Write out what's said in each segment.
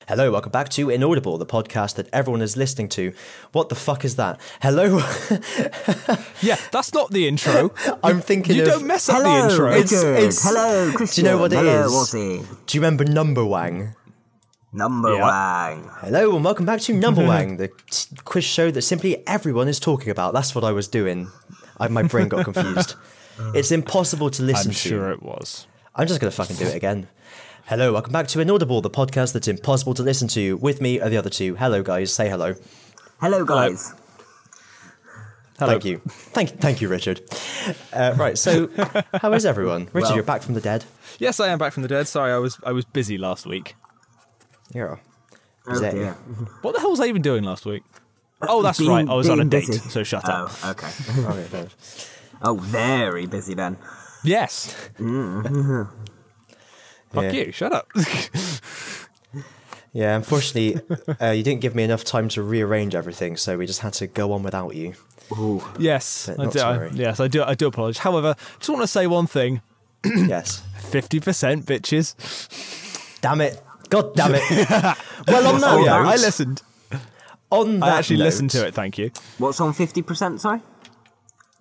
Hello, welcome back to Inaudible, the podcast that everyone is listening to. What the fuck is that? Hello? Yeah, that's not the intro. I'm thinking You of... don't mess up the Hello, intro. Richard. Hello, Christian. Do you know what it Hello, is? Wazzy. Do you remember Number Wang? Number one. Hello and welcome back to Number Wang, the quiz show that simply everyone is talking about. That's what I was doing. My brain got confused. It's impossible to listen I'm to. sure it was. I'm just going to fucking do it again. Hello, welcome back to Inaudible, the podcast that's impossible to listen to. With me are the other two. Hello, guys. Say hello. Hello, guys. Hello. Thank you. Thank you, Richard. Right, so how is everyone? Richard, Well- you're back from the dead. Yes, I am back from the dead. Sorry, I was busy last week. Yeah. Oh, dear. What the hell was I even doing last week? Oh, that's Being- right. I was on a being date, busy. so shut up. Oh, okay. Okay, no. Oh, very busy then. Yes. Fuck Yeah. you. Shut up. Yeah, unfortunately, you didn't give me enough time to rearrange everything, so we just had to go on without you. Ooh. Yes, But I not do. to worry. Yes, I do. I do apologise. However, just want to say one thing. Yes. 50%, bitches. Damn it. God damn it. Well, on that Oh yeah, note, I listened. on that I actually note- listened to it. Thank you. What's on 50%, sorry?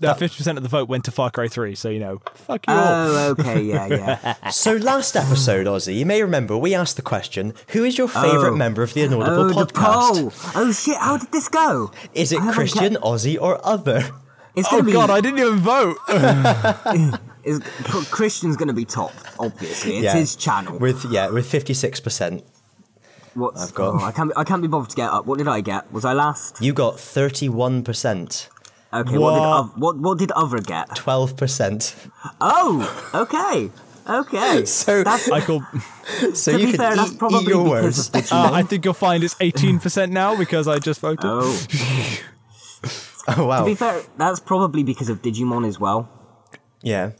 50% of the vote went to Far Cry 3, so you know, fuck you all. Oh, okay, yeah. So last episode, Ozzy, you may remember we asked the question, who is your favourite member of the Inaudible Oh, the podcast? poll. Oh, shit, how did this go? Is it I haven't Christian, Ozzy, or other? It's Oh gonna be, god, I didn't even vote. Christian's going to be top, obviously. It's Yeah. his channel. With 56%. What's, I've got- Oh, I can't be bothered to get up. What did I get? Was I last? You got 31%. Okay, what did other get? 12%. Oh, okay. Okay. So, That's, I call. so to you be can fair, that's eat probably your because words. of Digimon. I think you'll find it's 18% now because I just voted. Oh. Oh, wow. To be fair, that's probably because of Digimon as well. Yeah.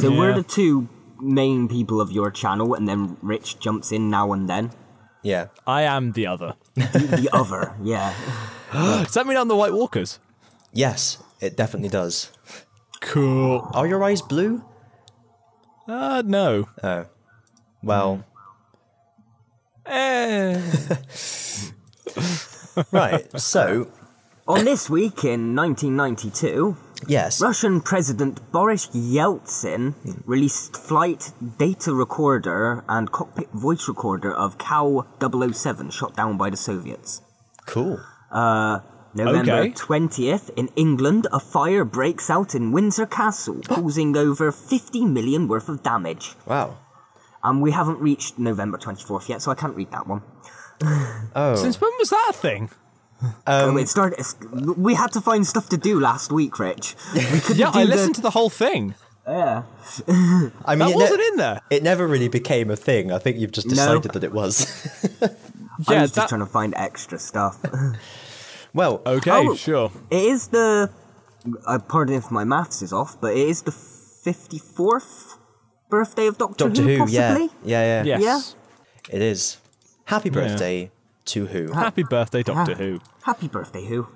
So we're Yeah. the two main people of your channel, and then Rich jumps in now and then. Yeah. I am the other. The other, yeah. Does that mean I'm the White Walkers? Yes, it definitely does. Cool. Are your eyes blue? No. Oh. Well, right. So, On this week in 1992, yes. Russian President Boris Yeltsin released flight data recorder and cockpit voice recorder of Cow 007 shot down by the Soviets. Cool. November Okay. 20th, in England, a fire breaks out in Windsor Castle, causing over 50 million worth of damage. Wow. And we haven't reached November 24th yet, so I can't read that one. Oh. Since when was that a thing? We had to find stuff to do last week, Rich. We couldn't Yeah, do I listened to the whole thing. Yeah. I mean, That wasn't in there. It never really became a thing. I think you've just decided that it was. I Yeah, was just that. trying to find extra stuff. Well, Okay, Oh. sure. It is the... pardon if my maths is off, but it is the 54th birthday of Doctor Doctor Who, Who, yeah. possibly? Yeah. Yes. Yeah. It is. Happy birthday to Who. Happy birthday, Doctor Who. Happy birthday, Who.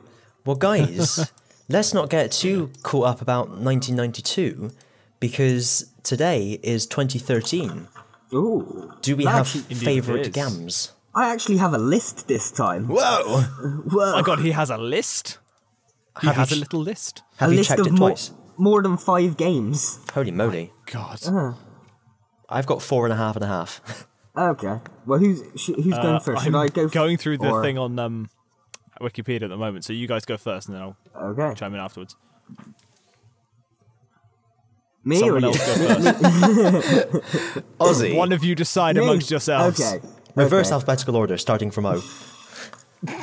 Well, guys, let's not get too caught up about 1992 because today is 2013. Ooh. Do we That have actually- Indeed favourite it is. gams? I actually have a list this time. Whoa! Whoa. Oh my god, he has a list. He Have you has a ch- little list. Have a you list checked of it twice? more than 5 games. Holy moly. God. I've got 4.5 and a half. Okay. Well, who's going first? Should I'm I go going through the or- thing on Wikipedia at the moment, so you guys go first and then I'll Okay. chime in afterwards. Me Someone or else you? go first. Ozzy, One of you decide Me? amongst yourselves. Okay. reverse okay. alphabetical order, starting from O.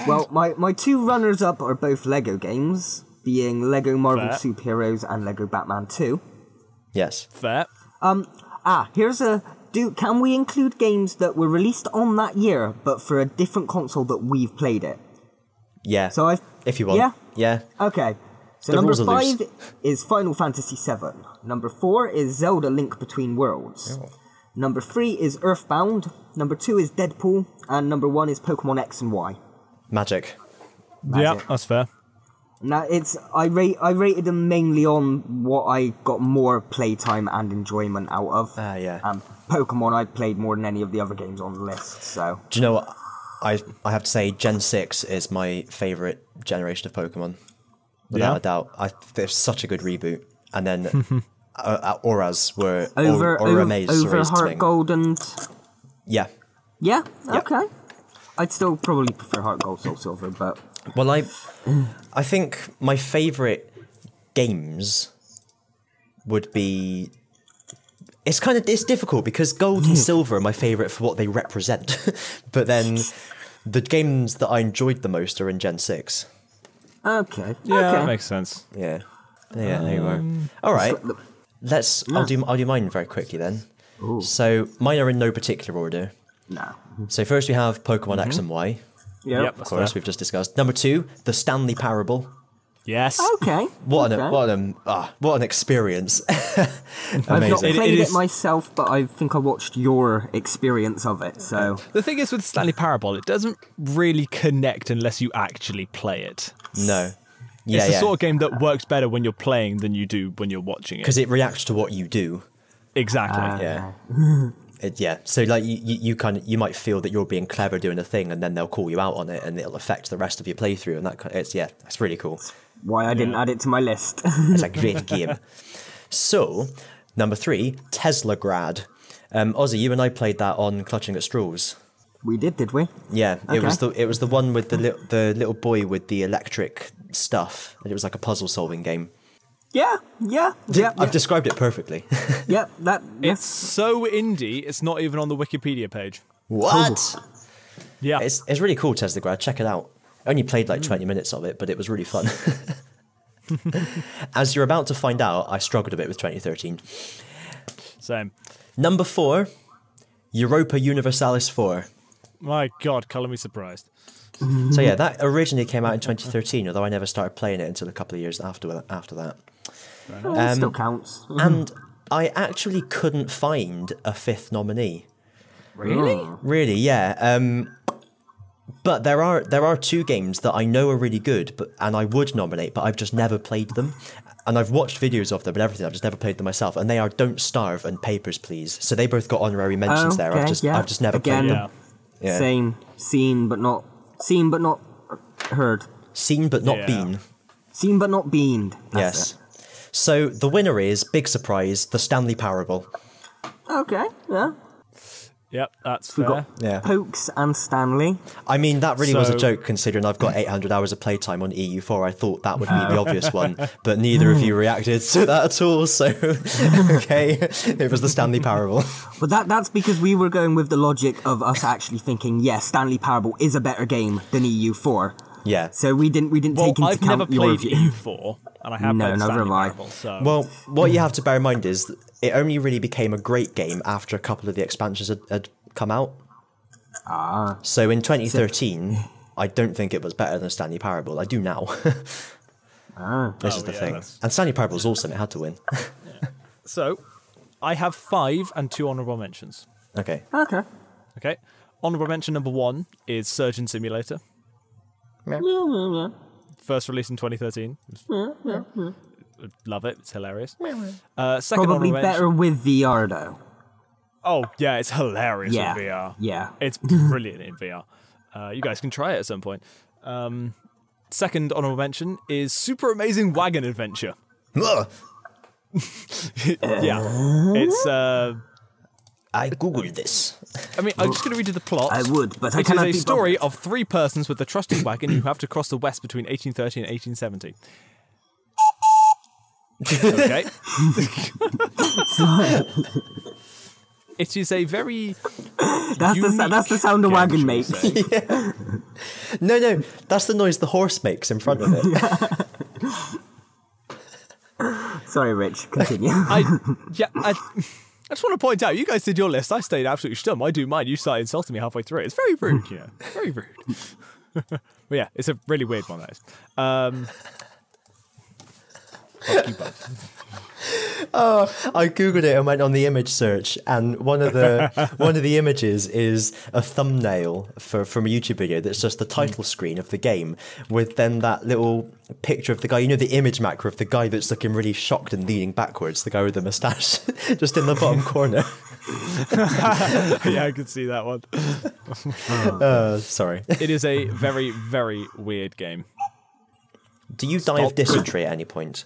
Well, my 2 runners-up are both Lego games, being Lego Marvel Fair. Superheroes and Lego Batman 2. Yes. Fair. Here's a... Can we include games that were released on that year, but for a different console that we've played it? Yeah. So I've... if you want. Yeah? Yeah. Okay. So The number rules are loose. 5 is Final Fantasy VII. Number 4 is Zelda Link Between Worlds. Oh. Number 3 is Earthbound. Number 2 is Deadpool. And number 1 is Pokemon X and Y. Magic. Yeah, that's fair. Now I rated them mainly on what I got more playtime and enjoyment out of. Ah, yeah. Pokemon I played more than any of the other games on the list. So Do you know what? I have to say Gen 6 is my favourite generation of Pokemon. Without a doubt. There's such a good reboot. And then Auras were Aura Maze over raised to Heart me. Gold and... Yeah. Yeah, okay. I'd still probably prefer Heart Gold, Soul Silver, but... Well, I think my favourite games would be... It's difficult because Gold and Silver are my favourite for what they represent. But then the games that I enjoyed the most are in Gen 6. Okay. Yeah, okay. that makes sense. Yeah. Yeah, there you are. All right. I'll do mine very quickly then. Ooh. So mine are in no particular order. No. So first we have Pokemon X and Y. Yep. Of course, we've just discussed. Number 2, the Stanley Parable. Yes. Okay. What an experience! I've not Amazing. played It it is- myself, but I think I watched your experience of it, so... The thing is with Stanley Parable, it doesn't really connect unless you actually play it. No. Yeah, It's the sort of game that works better when you're playing than you do when you're watching it. because it reacts to what you do. Exactly. Yeah. So like you might feel that you're being clever doing a thing, and then they'll call you out on it, and it'll affect the rest of your playthrough. And it's really cool. Why I didn't add it to my list. It's a great game. So, number 3, Tesla Grad. Ozzy, you and I played that on Clutching at Straws. We did we? Yeah, Okay. it was the one with the little boy with the electric stuff, and it was like a puzzle solving game. Yeah. I've described it perfectly. Yep, that... It's so indie, it's not even on the Wikipedia page. What? Yeah. It's really cool, Tesla Grad. Check it out. I only played like 20 minutes of it, but it was really fun. As you're about to find out, I struggled a bit with 2013. Same. Number 4, Europa Universalis 4. My God, colour me surprised. So yeah, that originally came out in 2013, although I never started playing it until a couple of years after that. It still counts. And I actually couldn't find a 5th nominee. Really? Really, yeah. But there are 2 games that I know are really good, and I would nominate, but I've just never played them. And I've watched videos of them and everything. I've just never played them myself. And they are Don't Starve and Papers, Please. So they both got honorary mentions there. I've just never Again, played Yeah. them. Yeah. Same. Seen but not heard. Seen but not Yeah. been. Seen but not beaned. That's Yes. So the winner is, big surprise, the Stanley Parable. it. Okay, yeah. Yep, that's We fair. got Yeah. Pokes and Stanley. I mean, that really was a So- joke considering I've got 800 hours of playtime on EU4. I thought that would be the obvious one, but neither of you reacted to that at all, so okay, it was the Stanley Parable. But that's because we were going with the logic of us actually thinking, yes, Stanley Parable is a better game than EU4. Yeah. So we didn't Well, take into I've never account your played view. EU4, and I have No, played never Stanley have I. Parable, so... Well, what you have to bear in mind is that it only really became a great game after a couple of the expansions had come out. Ah. So in 2013, I don't think it was better than Stanley Parable. I do now. This is the yeah, thing. that's- And Stanley Parable is awesome. It had to win. So, I have 5 and 2 honourable mentions. Okay. Okay. Okay? Honourable mention number 1 is Surgeon Simulator. Yeah. First released in 2013. Love it. It's hilarious. Second Probably honourable mention... better with VR though. Oh, yeah, it's hilarious Yeah. in VR. Yeah. It's brilliant in VR. You guys can try it at some point. Second honourable mention is Super Amazing Wagon Adventure. Ugh. Yeah. It's... I googled this. I mean, I'm just going to read you the plot. I would, but I It cannot is be a story of 3 persons with a trusty wagon who have to cross the West between 1830 and 1870. Okay. It is a very That's the sound a game, wagon shall we makes. say. No, that's the noise the horse makes in front of it. Sorry, Rich. Continue. I just want to point out, you guys did your list. I stayed absolutely stum. I do mine. You started insulting me halfway through. It's very rude, you know. Very rude. But yeah, it's a really weird one, that is. I'll keep up. I googled it and went on the image search, and one of the images is a thumbnail from a YouTube video that's just the title screen of the game, with then that little picture of the guy, you know, the image macro of the guy that's looking really shocked and leaning backwards, the guy with the moustache, just in the bottom corner. Yeah, I can see that one. Sorry. It is a very, very weird game. Do you die of dysentery at any point?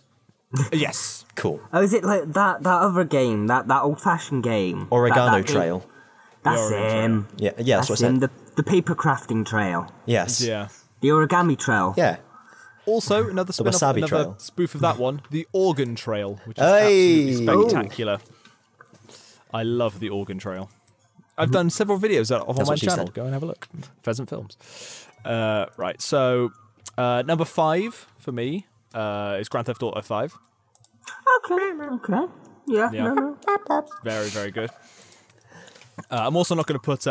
Yes. Cool. Oh, is it like that other game, that old-fashioned game? Oregano that game- Trail. That's Oregano him. Yeah, that's what I him. said. The paper crafting trail. Yes. Yeah. The origami trail. Yeah. Also, another spin-off, Wasabi another Trail. spoof of that one, the Organ Trail, which is Hey! absolutely spectacular. I love the Organ Trail. I've done several videos of on That's my what she channel. said. Go and have a look. Pheasant Films. Right, so number 5 for me is Grand Theft Auto 5. Okay. Yeah. Yeah. No. Very, very good. I'm also not going to put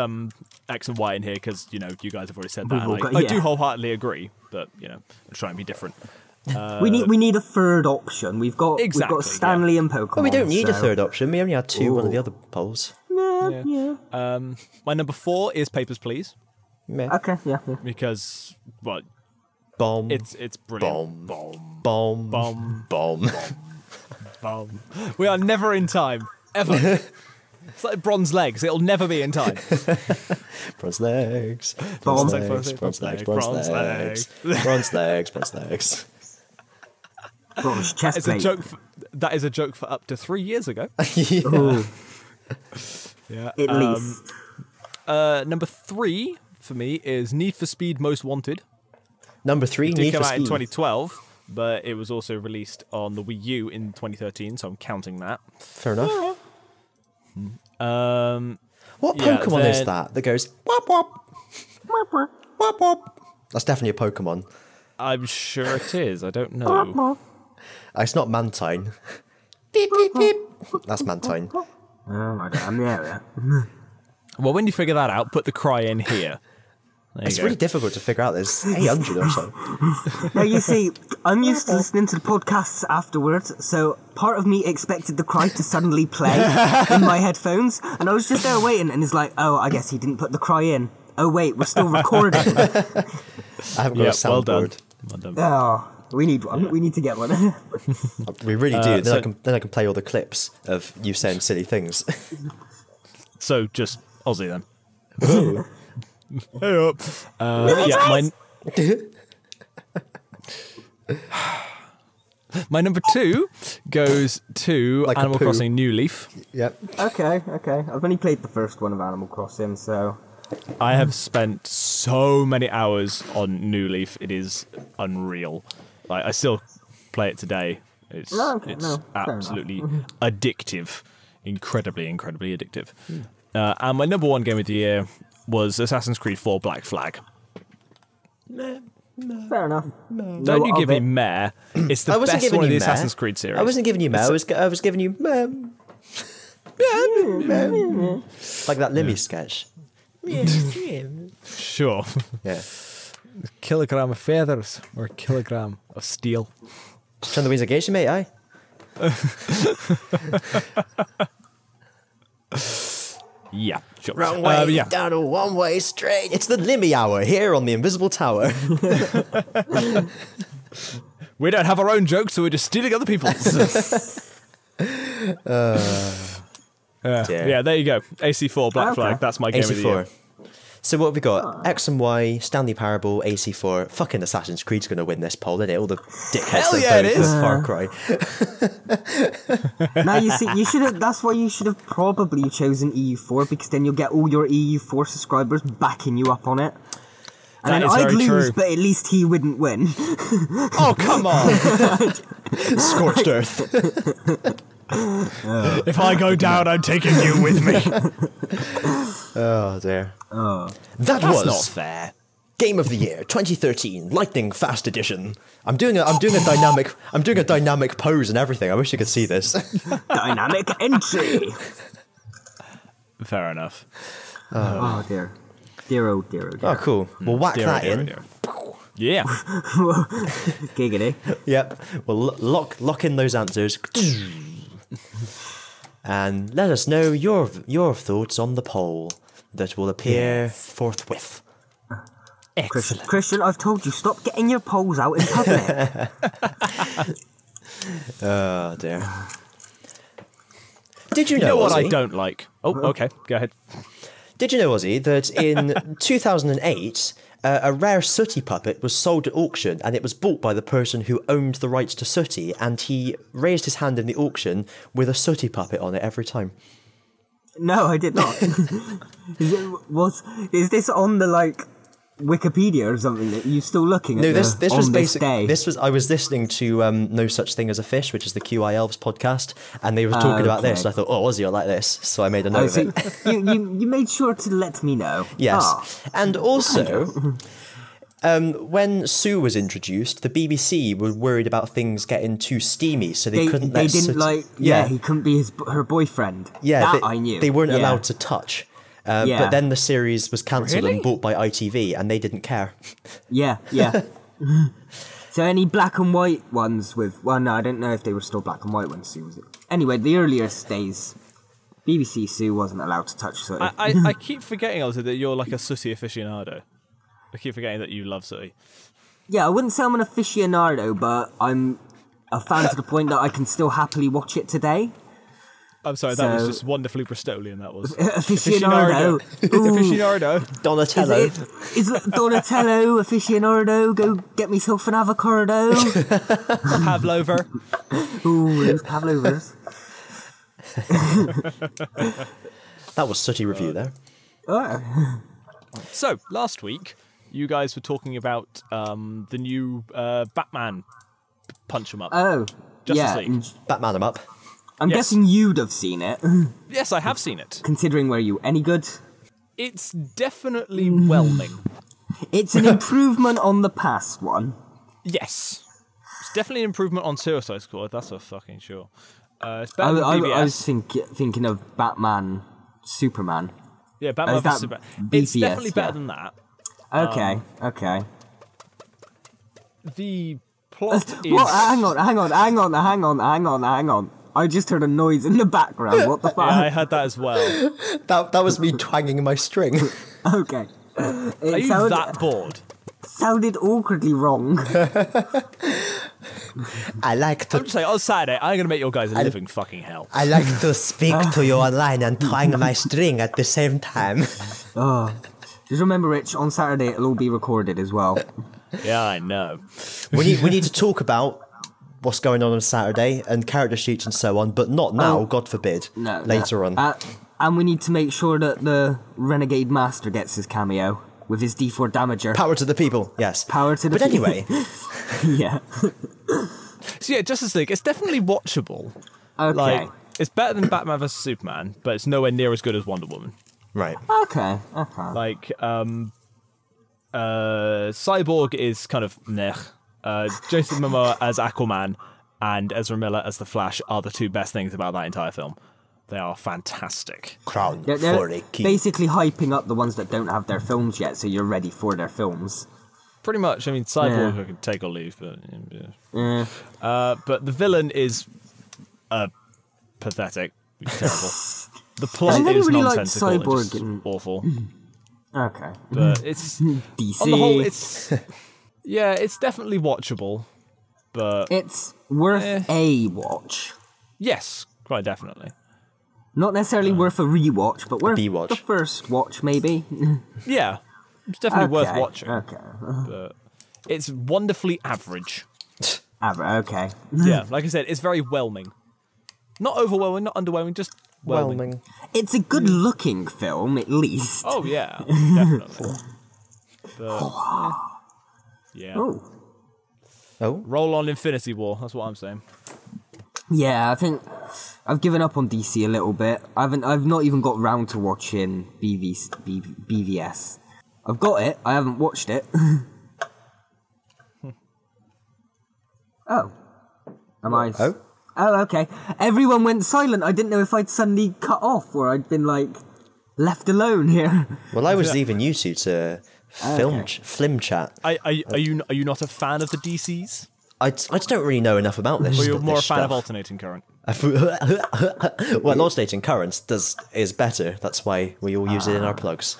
X and Y in here because, you guys have already said that. all And got- I yeah. do wholeheartedly agree, but, I'm trying to be different. We need a third option. We've got Exactly, Stanley and Pokemon. Well, we don't need a so- third option. We only had two. One of the other polls. Yeah. My number 4 is Papers, Please, Meh. Okay. Yeah. because, well, Bomb. it's brilliant. Bomb. Bomb. Bomb. Bomb. Bomb. We are never in time, ever. It's like bronze legs. It'll never be in time. Bronze legs. Bomb. Bronze legs. Bronze legs. Bronze legs. Bronze legs. Bronze legs. Bronze chest It's a plate. joke. That is a joke for up to 3 years ago. Ooh, Yeah. at least. Number 3 for me is Need for Speed Most Wanted. Number 3. It did Need come for out in Speed. 2012, but it was also released on the Wii U in 2013, so I'm counting that. Fair enough. Um, What Yeah, Pokemon is then- that goes wop wop wop wop? That's definitely a Pokemon. I'm sure it is. I don't know. It's not Mantine. Beep beep beep. That's Mantine. I'm the area. Well, when you figure that out, put the cry in here. There It's you go. really difficult to figure out. There's 800 or so. Now you see, I'm used to listening to the podcasts afterwards, so part of me expected the cry to suddenly play in my headphones, and I was just there waiting, and it's like, oh, I guess he didn't put the cry in. Oh wait, we're still recording. I haven't got Yeah, a soundboard. well done. Well done. Oh, we need one. We need to get one. We really do. so- Then I can play all the clips of you saying silly things. So just Aussie then. Hey up. Yeah, my number 2 goes to Like a Animal poo. Crossing New Leaf. Yep. Okay. I've only played the first one of Animal Crossing, so I have spent so many hours on New Leaf. It is unreal. Like, I still play it today. It's No, okay, it's no, fair enough. absolutely addictive, incredibly addictive. And my number 1 game of the year was Assassin's Creed 4 Black Flag. fair enough. Don't you give me meh? It's the I wasn't best giving one of you the meh. Assassin's Creed series. I wasn't giving you meh. I was giving you like that Limmy sketch. Sure. Yeah. Kilogram of feathers or kilogram of steel. Turn the wheels against you, mate, aye? Yeah, sure. Wrong way, yeah. down a one-way straight. It's the Limmy Hour here on the Invisible Tower. We don't have our own jokes, so we're just stealing other people's. Dear. Yeah, there you go. AC4 Black Okay. Flag. That's my game of the year. AC4. So what have we got? X and Y, Stanley Parable, AC4. Fucking Assassin's Creed's going to win this poll, isn't it? All the dickheads Hell that yeah, it voted for Far Cry. Now you see, you should have. That's why you should have probably chosen EU4 because then you'll get all your EU4 subscribers backing you up on it. And That then is I'd very lose, true. but at least he wouldn't win. Oh, come on. Scorched Earth. If I go down, I'm taking you with me. Oh, dear. That That's was not fair. Game of the Year 2013 Lightning Fast Edition. I'm doing a dynamic pose and everything. I wish you could see this. Dynamic entry. Fair enough. Oh dear. Dear oh dear oh dear. Oh, cool. We'll whack Dear, that dear, in. dear. Yeah. Giggity. Yep. We'll lock in those answers. And let us know your thoughts on the poll that will appear forthwith. Excellent. Christian, I've told you, stop getting your polls out in public. Oh dear. Did you You know what I Ozzy? don't like? Oh, okay, go ahead. Did you know, Ozzy, that in 2008, a rare Sooty puppet was sold at auction, and it was bought by the person who owned the rights to Sooty, and he raised his hand in the auction with a Sooty puppet on it every time. No, I did not. Is this on the like Wikipedia or something that you still looking at? No, this was basically basically I was listening to No Such Thing as a Fish, which is the QI Elves podcast, and they were talking about this. okay. And I thought, oh, Ozzy, I like this, so I made a note So of it. you made sure to let me know. Yes, Ah. and also. When Sue was introduced, the BBC were worried about things getting too steamy, so they couldn't They let didn't Sooty- like. Yeah, he couldn't be her boyfriend. Yeah, that I knew. they weren't Yeah. allowed to touch. Yeah. But then the series was cancelled Really? and bought by ITV, and they didn't care. Yeah. So any black and white ones with? Well, no, I don't know if they were still black and white when Sue was. Anyway, the earliest days, BBC Sue wasn't allowed to touch Sooty. I keep forgetting also that you're like a Sooty aficionado. I keep forgetting that you love Sooty. Yeah, I wouldn't say I'm an aficionado, but I'm a fan to the point that I can still happily watch it today. I'm sorry, that was So- just wonderfully Bristolian, that was. Aficionado. Ooh. Aficionado. Donatello. Is it Donatello, aficionado, go get myself an avocado. Pavlover. Ooh, those pavlovers. That was Sooty review there. Oh. So, last week, you guys were talking about the new Batman Punch 'em Up. Oh, Justice yeah. League. Batman 'em up. I'm Yes. guessing you'd have seen it, Yes, I have seen it. considering where you any good. It's definitely whelming. It's an improvement on the past one. Yes. It's definitely an improvement on Suicide Squad, that's for fucking sure. It's I, better than I BVS. was thinking of Batman, Superman. Yeah, Batman is that vs Superman. It's BVS, definitely better yeah. than that. Okay, okay. The plot is... What? Hang on. I just heard a noise in the background. What the fuck? Yeah, I heard that as well. That was me twanging my string. Okay. Are It you that bored? sounded awkwardly wrong. I like I'm to just saying, on Saturday, I'm going to make your guys a living fucking hell. I like to speak to you online and twang my string at the same time. Just remember, Rich, on Saturday it'll all be recorded as well. Yeah, I know. We need to talk about what's going on Saturday and character sheets and so on, but not now, Oh. God forbid. No, Later on. And we need to make sure that the Renegade Master gets his cameo with his D4 damager. Power to the people, yes. Power to the But people. anyway, Yeah. So yeah, Justice League, it's definitely watchable. Okay. Like, it's better than Batman vs Superman, but it's nowhere near as good as Wonder Woman. right. Okay. Like, Cyborg is kind of meh. Jason Momoa as Aquaman and Ezra Miller as the Flash are the two best things about that entire film. They are fantastic. Crown They're for a king. basically hyping up the ones that don't have their films yet, so you're ready for their films. Pretty much. I mean, Cyborg Yeah. I could take or leave, but yeah. But the villain is pathetic. It's terrible. The plot I never is really liked nonsensical and Cyborg just and- awful. Okay. But it's DC. on the whole, it's yeah, it's definitely watchable. But It's worth Eh. a watch. yes, quite definitely. Not necessarily worth a rewatch, but worth B-watch. the first watch, maybe. Yeah, it's definitely worth Okay, watching. Okay. But it's wonderfully average. Okay. Yeah, like I said, it's very whelming. Not overwhelming, not underwhelming, just whelming. Whelming. It's a good looking film, at least. Oh yeah, definitely. But, yeah. Oh. Oh, Roll on Infinity War. That's what I'm saying. Yeah, I think I've given up on DC a little bit. I've not even got round to watching BVS. I've got it. I haven't watched it. Oh. Am I? Oh? Oh, okay. Everyone went silent. I didn't know if I'd suddenly cut off or I'd been like left alone here. Well, I was leaving you two to film chat. Are you not a fan of the DCs? I just don't really know enough about this. Or you're more a this fan of stuff. alternating current? Well, alternating currents is better. That's why we all use it in our plugs.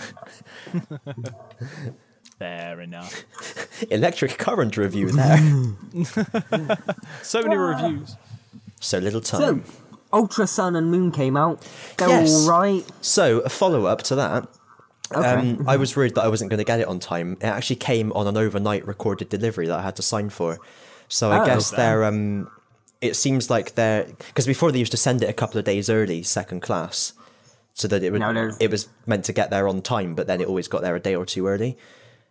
Fair enough. Electric current review there. So many reviews. So little time. Ultra Sun and Moon came out. They're Yes. all right. So, a follow-up to that. Okay. I was worried that I wasn't going to get it on time. It actually came on an overnight recorded delivery that I had to sign for. So I Oh, guess damn. they're... it seems like they're... Because before they used to send it a couple of days early, second class, so that it would No, no. it was meant to get there on time, but then it always got there a day or two early.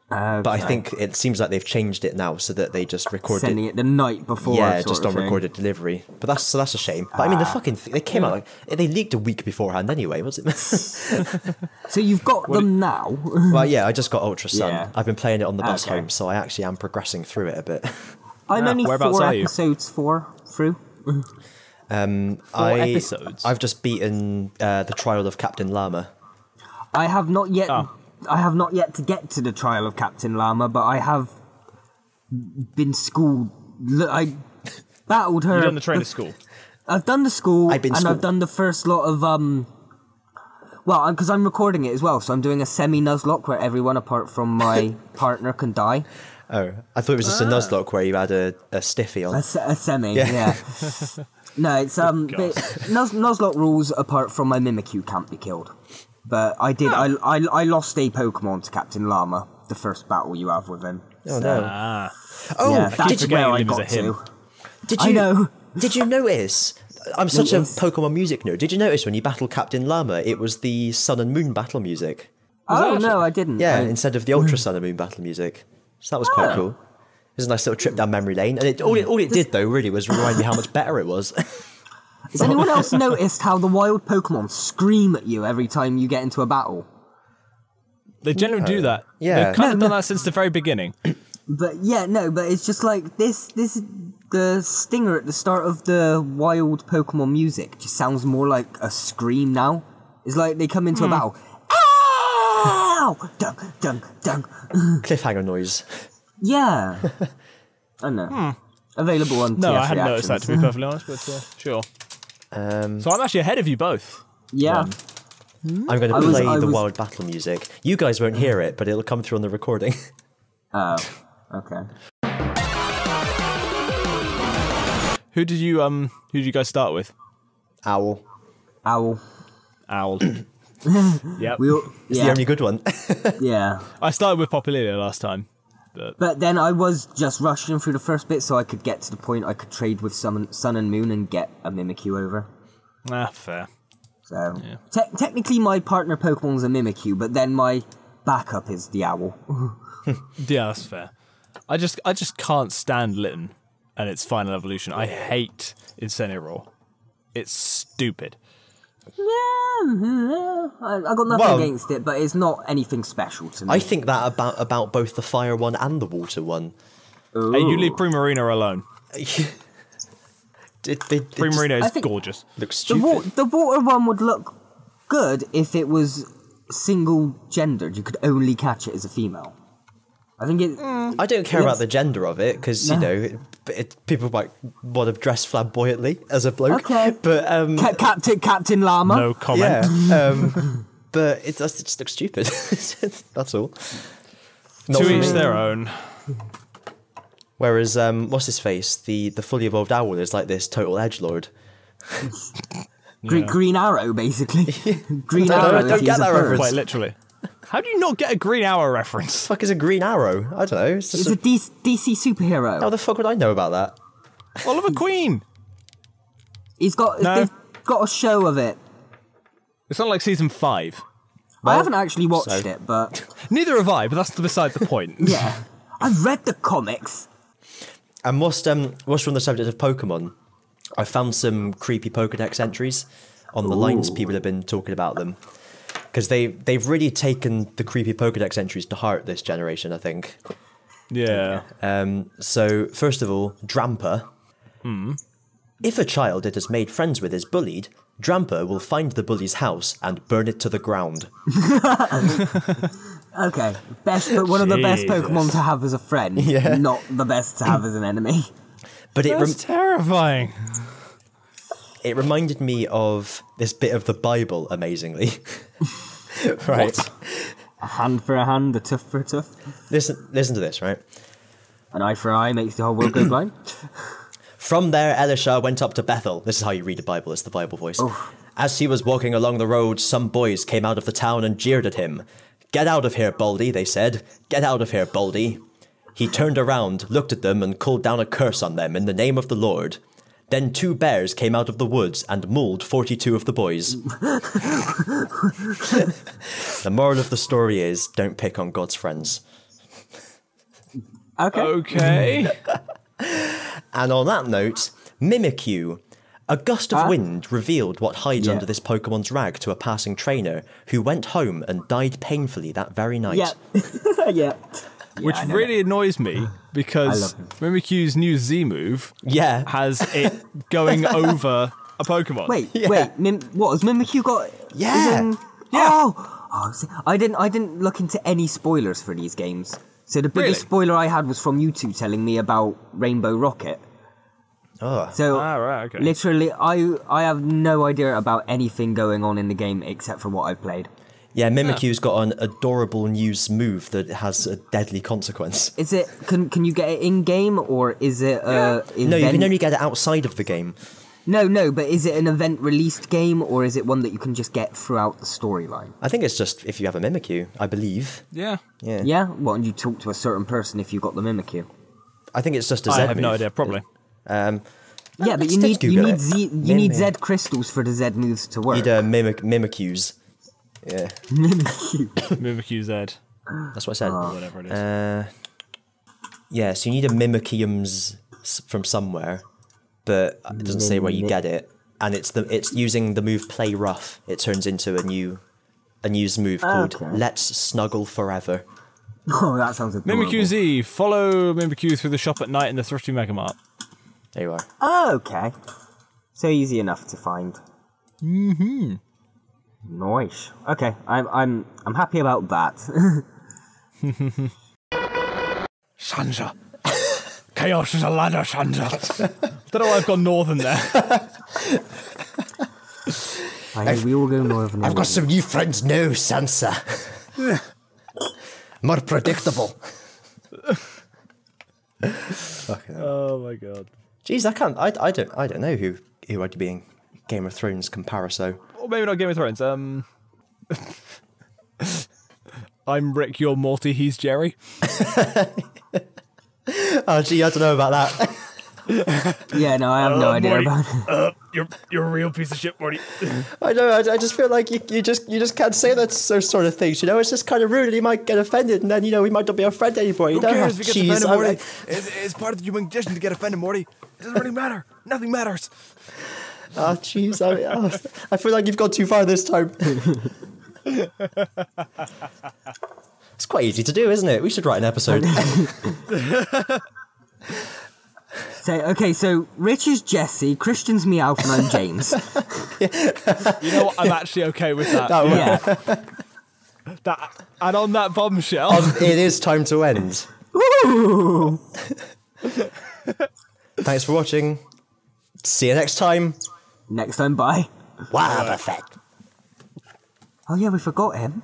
But I think it seems like they've changed it now so that they just record Sending it the night before. yeah, sort just of on thing. recorded delivery. But that's a shame. But I mean, the fucking they came out like they leaked a week beforehand anyway, was it? So you've got them now. Well, yeah, I just got Ultra Sun. Yeah. I've been playing it on the bus Okay. home, so I actually am progressing through it a bit. I'm only whereabouts 4 are you? episodes through. Episodes. I've just beaten the trial of Captain Llama. I have not yet. Oh. I have not yet to get to the trial of Captain Llama, but I have been schooled. I battled her. You've done the train to school. I've done the school, I've been and schooled. I've done the first lot of Well, because I'm recording it as well, so I'm doing a semi-nuzlocke where everyone apart from my partner can die. Oh, I thought it was just a Nuzlocke where you had a stiffy on. A semi, yeah. No, it's but Nuzlocke rules apart from my Mimikyu can't be killed. But I did. I lost a Pokemon to Captain Llama, the first battle you have with him. Oh no! Ah. Oh, Yeah, that's did, where forgetting I him as got a him. to. did I you know. Did you notice? I'm such a Yes. Pokemon music nerd. Did you notice when you battled Captain Llama, it was the Sun and Moon battle music? Oh that no, I didn't. Yeah, I- instead of the Ultra Sun and Moon battle music. So that was quite cool. It was a nice little trip down memory lane, and all it did though really was remind me how much better it was. Has anyone else noticed how the wild Pokemon scream at you every time you get into a battle? They generally do that. yeah. They've kind of No, done that since the very beginning. But yeah, no, but it's just like this the stinger at the start of the wild Pokemon music just sounds more like a scream now. It's like they come into a battle. Ow! Dunk, dunk, dunk. Cliffhanger noise. Yeah. I don't know. Available on No, TF I hadn't noticed that, to be Reactions. perfectly honest, but sure. So I'm actually ahead of you both. Yeah. I'm going to I was- play I the was- wild battle music. You guys won't hear it, but it'll come through on the recording. Oh, okay. Who did you guys start with? Owl. Owl. Owl. Yep. We all, It's yeah. the only good one. Yeah. I started with Populina last time. But then I was just rushing through the first bit so I could get to the point I could trade with Sun and Moon and get a Mimikyu over. Fair. So technically my partner Pokemon's a Mimikyu, but then my backup is the owl. Yeah, that's fair. I just can't stand Litten and its final evolution. I hate Incineroar. It's stupid. I got nothing Well- against it, but it's not anything special to me. I think that about both the fire one and the water one. Hey, you leave Primarina alone. It Primarina I is think- gorgeous. looks the, stupid. the water one would look good if it was single gendered. You could only catch it as a female. I think it. I don't care about the gender of it because you know people might want to dress flamboyantly as a bloke. Okay. But Captain Llama. No comment. yeah, but it just looks stupid. That's all. Not To for each me. their own. Whereas what's his face? The fully evolved owl is like this total edgelord. Green Arrow, basically. Green I don't- Arrow. I don't if he get was a that bird. reference. Quite literally. How do you not get a Green Hour reference? Fuck is a green arrow? I don't know. It's just It's a DC superhero. how the fuck would I know about that? Oliver Queen. He's got. No. They've got a show of it. It's not like season 5. I haven't actually watched so- it, but Neither have I, but that's beside the point. yeah, I've read the comics. And whilst from the subject of Pokemon, I found some creepy Pokedex entries on the lines. People have been talking about them because they've really taken the creepy Pokedex entries to heart this generation, I think. Yeah. So first of all, Drampa. If a child it has made friends with is bullied, Drampa will find the bully's house and burn it to the ground. Okay, but one of the best Jesus. Pokemon to have as a friend, Yeah. not the best to have as an enemy. But it That's terrifying. it reminded me of this bit of the Bible, amazingly. Right. A hand for a hand, a tooth for a tooth. Listen to this, right? An eye for an eye makes the whole world go blind. From there, Elisha went up to Bethel. This is how you read the Bible. It's the Bible voice. As he was walking along the road, some boys came out of the town and jeered at him. Get out of here, Baldy, they said. Get out of here, Baldy. He turned around, looked at them, and called down a curse on them in the name of the Lord. Then 2 bears came out of the woods and mauled 42 of the boys. The moral of the story is, don't pick on God's friends. Okay. And on that note, Mimikyu. A gust of wind revealed what hides under this Pokemon's rag to a passing trainer, who went home and died painfully that very night. Yeah. Which really annoys me, because Mimikyu's new Z move has it going over a Pokemon. Wait. What has Mimikyu got? Yeah. See, I didn't look into any spoilers for these games. So the biggest spoiler I had was from you two telling me about Rainbow Rocket. So right, okay. Literally, I have no idea about anything going on in the game except for what I've played. Yeah, Mimikyu's got an adorable new move that has a deadly consequence. Is it? Can you get it in game, or is it event? No, you can only get it outside of the game. No, but is it an event released game, or is it one that you can just get throughout the storyline? I think it's just if you have a Mimikyu, I believe. Yeah. Yeah. What? And you talk to a certain person if you got the Mimikyu? I think it's just a Z I have move. no idea, probably. Yeah, but let's you just need Google it. you need Z crystals for the Z moves to work. You need Mimikyus. Yeah, Mimikyu Z. that's what I said. Whatever it is. Yeah, so you need a Mimikyums from somewhere, but it doesn't say where you get it. And it's using the move Play Rough. It turns into a new move called Let's Snuggle Forever. Oh, that sounds adorable. Mimikyu Z. Follow Mimikyu through the shop at night in the Thrifty Mega Mart. There you are. Oh, okay. So easy enough to find. Mm-hmm. Nice. Okay, I'm happy about that. Sanja. Chaos is a ladder, Sanja. Don't know why I've gone northern there. We all go northern. I've got some new friends now, Sansa. More predictable. Oh my god. Jeez, I don't know who I'd be in Game of Thrones comparison. Or maybe not Game of Thrones. I'm Rick, you're Morty, he's Jerry. Oh, gee, I don't know about that. Yeah, no, I have no idea Morty, about it. you're a real piece of shit, Morty. I know. I just feel like you just can't say those sort of things. You know, it's just kind of rude, and he might get offended, and then we might not be a friend anymore. Who cares if he gets offended, Morty? Jeez, It's part of the human condition to get offended, Morty. It doesn't really matter. Nothing matters. oh, jeez. I feel like you've gone too far this time. It's quite easy to do, isn't it? We should write an episode. So Rich is Jesse, Christian's Meowth, and I'm James. You know what? I'm actually okay with that. Yeah. And on that bombshell. It is time to end. Woo! Thanks for watching. See you next time. Next time, bye. Wobbuffet. Oh yeah, we forgot him.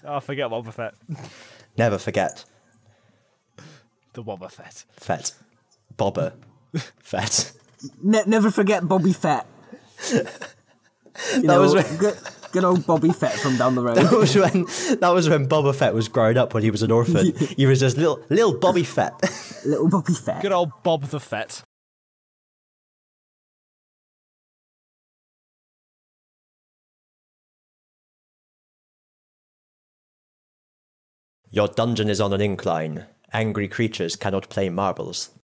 Oh, forget Boba Fett. Never forget. The Boba Fett. Fett. Bobber. Fett. Never forget Bobby Fett. Was when- good old Bobby Fett from down the road. That was when Boba Fett was growing up when he was an orphan. He was just little Bobby Fett. Little Bobby Fett. Good old Bob the Fett. Your dungeon is on an incline. Angry creatures cannot play marbles.